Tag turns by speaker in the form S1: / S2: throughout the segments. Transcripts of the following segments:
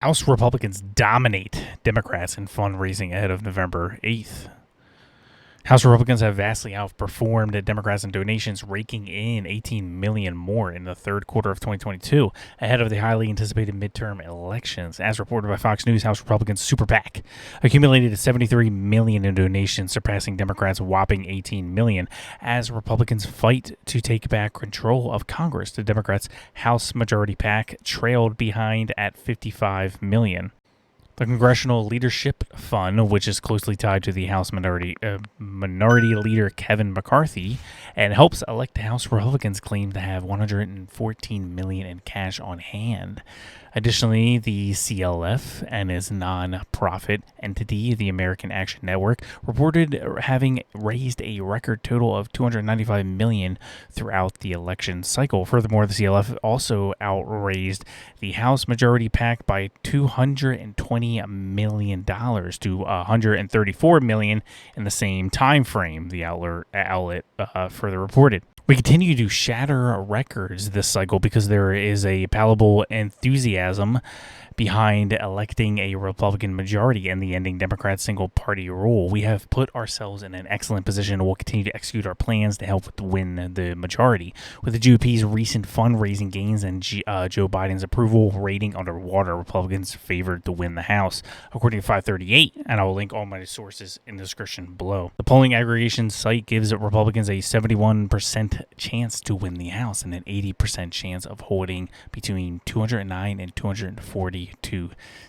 S1: House Republicans dominate Democrats in fundraising ahead of November 8th. House Republicans have vastly outperformed Democrats in donations, raking in $18 million more in the third quarter of 2022, ahead of the highly anticipated midterm elections. As reported by Fox News, House Republicans' Super PAC accumulated $73 million in donations, surpassing Democrats' whopping $18 million. As Republicans fight to take back control of Congress, the Democrats' House Majority PAC trailed behind at $55 million. The Congressional Leadership Fund, which is closely tied to the House Minority Leader Kevin McCarthy, and helps elect House Republicans, claim to have $114 million in cash on hand. Additionally, the CLF and its non-profit entity, the American Action Network, reported having raised a record total of $295 million throughout the election cycle. Furthermore, the CLF also outraised the House Majority PAC by $220 million to $134 million in the same time frame, the outlet further reported. We continue to shatter records this cycle because there is a palpable enthusiasm behind electing a Republican majority and the ending Democrat single-party rule. We have put ourselves in an excellent position and will continue to execute our plans to help win the majority. With the GOP's recent fundraising gains and Joe Biden's approval rating underwater, Republicans favored to win the House, according to 538, and I will link all my sources in the description below. The polling aggregation site gives Republicans a 71% chance to win the House and an 80% chance of holding between 209 and 242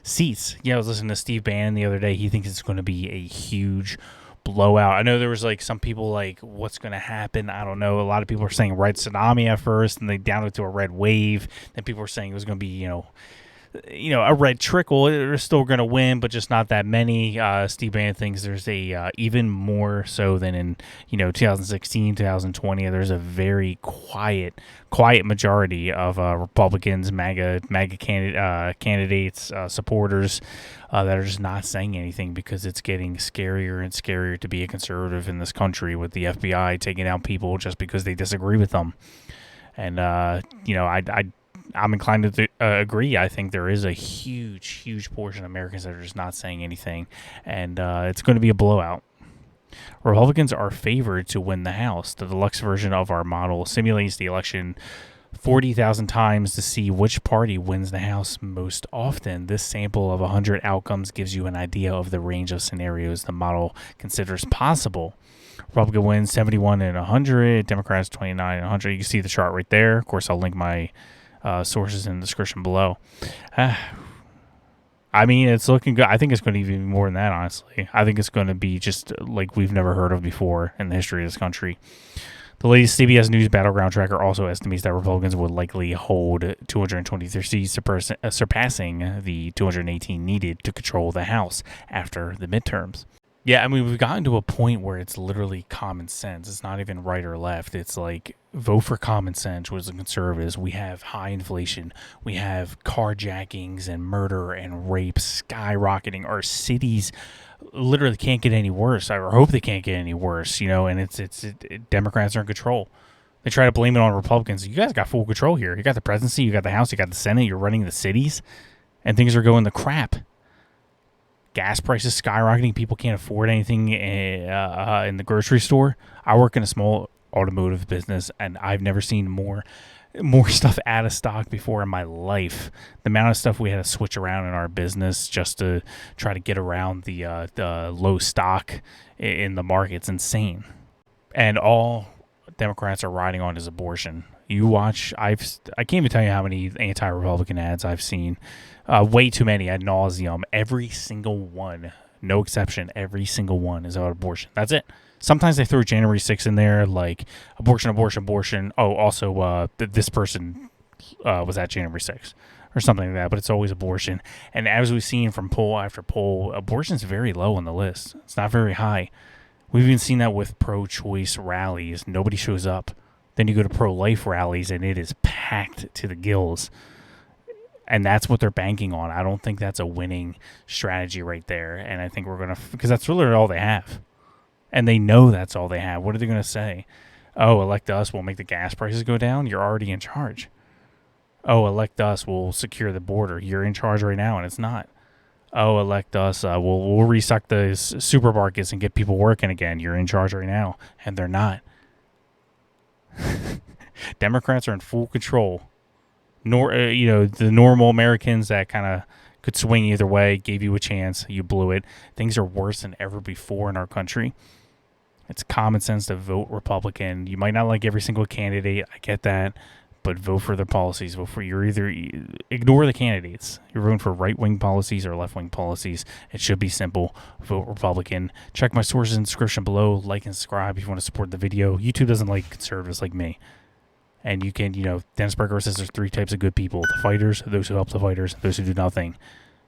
S1: seats. Yeah, I was listening to Steve Bannon the other day. He thinks it's going to be a huge blowout. I know there was like some people like, what's going to happen? I don't know. A lot of people are saying red tsunami at first, and they downed it to a red wave. Then people were saying it was going to be, a red trickle. They're still going to win, but just not that many. Steve Bannon thinks there's a even more so than in 2016, 2020. There's a very quiet majority of Republicans, MAGA candidates, supporters that are just not saying anything because it's getting scarier and scarier to be a conservative in this country, with the FBI taking out people just because they disagree with them. And I'm inclined to agree. I think there is a huge portion of Americans that are just not saying anything, and it's going to be a blowout. Republicans are favored to win the House. The deluxe version of our model simulates the election 40,000 times to see which party wins the House most often. This sample of 100 outcomes gives you an idea of the range of scenarios the model considers possible. Republican wins 71 and 100, Democrats 29 and 100. You can see the chart right there. Of course, I'll link my sources in the description below. I mean, it's looking good. I think it's going to be even more than that, honestly. I think it's going to be just like we've never heard of before in the history of this country. The latest CBS News Battleground Tracker also estimates that Republicans would likely hold 223 seats, surpassing the 218 needed to control the House after the midterms. Yeah, I mean, we've gotten to a point where it's literally common sense. It's not even right or left. It's like, vote for common sense, which is the conservatives. We have high inflation. We have carjackings and murder and rape skyrocketing. Our cities literally can't get any worse. I hope they can't get any worse, and Democrats are in control. They try to blame it on Republicans. You guys got full control here. You got the presidency, you got the House, you got the Senate, you're running the cities, and things are going to crap. Gas prices skyrocketing. People can't afford anything in the grocery store. I work in a small automotive business, and I've never seen more stuff out of stock before in my life. The amount of stuff we had to switch around in our business just to try to get around the low stock in the market's insane. And all Democrats are riding on is abortion. You watch, I can't even tell you how many anti-Republican ads I've seen. Way too many ad nauseum. Every single one, no exception, every single one is about abortion. That's it. Sometimes they throw January 6th in there, like abortion. Oh, also, this person was at January 6th or something like that, but it's always abortion. And as we've seen from poll after poll, abortion's very low on the list. It's not very high. We've even seen that with pro-choice rallies. Nobody shows up. Then you go to pro-life rallies, and it is packed to the gills. And that's what they're banking on. I don't think that's a winning strategy right there. And I think we're going to, because that's really all they have. And they know that's all they have. What are they going to say? Oh, elect us, we'll make the gas prices go down? You're already in charge. Oh, elect us, we'll secure the border. You're in charge right now, and it's not. Oh, elect us, we'll restock the supermarkets and get people working again. You're in charge right now, and they're not. Democrats are in full control. The normal Americans that kind of could swing either way gave you a chance. You blew it. Things are worse than ever before in our country. It's common sense to vote Republican. You might not like every single candidate. I get that. But vote for their policies. Ignore the candidates. You're voting for right-wing policies or left-wing policies. It should be simple. Vote Republican. Check my sources in the description below. Like and subscribe if you want to support the video. YouTube doesn't like conservatives like me. And you can, Dennis Berger says there's 3 types of good people: the fighters, those who help the fighters, those who do nothing.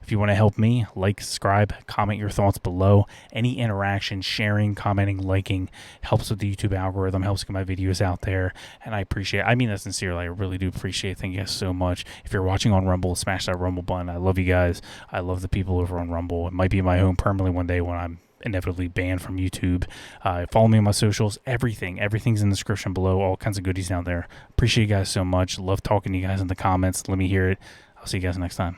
S1: If you want to help me, like, subscribe, comment your thoughts below. Any interaction, sharing, commenting, liking helps with the YouTube algorithm, helps get my videos out there, and I appreciate it. I mean that sincerely. I really do appreciate it. Thank you guys so much. If you're watching on Rumble, smash that Rumble button. I love you guys. I love the people over on Rumble. It might be my home permanently one day when I'm inevitably banned from YouTube. Follow me on my socials. Everything's in the description below. All kinds of goodies down there. Appreciate you guys so much. Love talking to you guys in the comments. Let me hear it. I'll see you guys next time.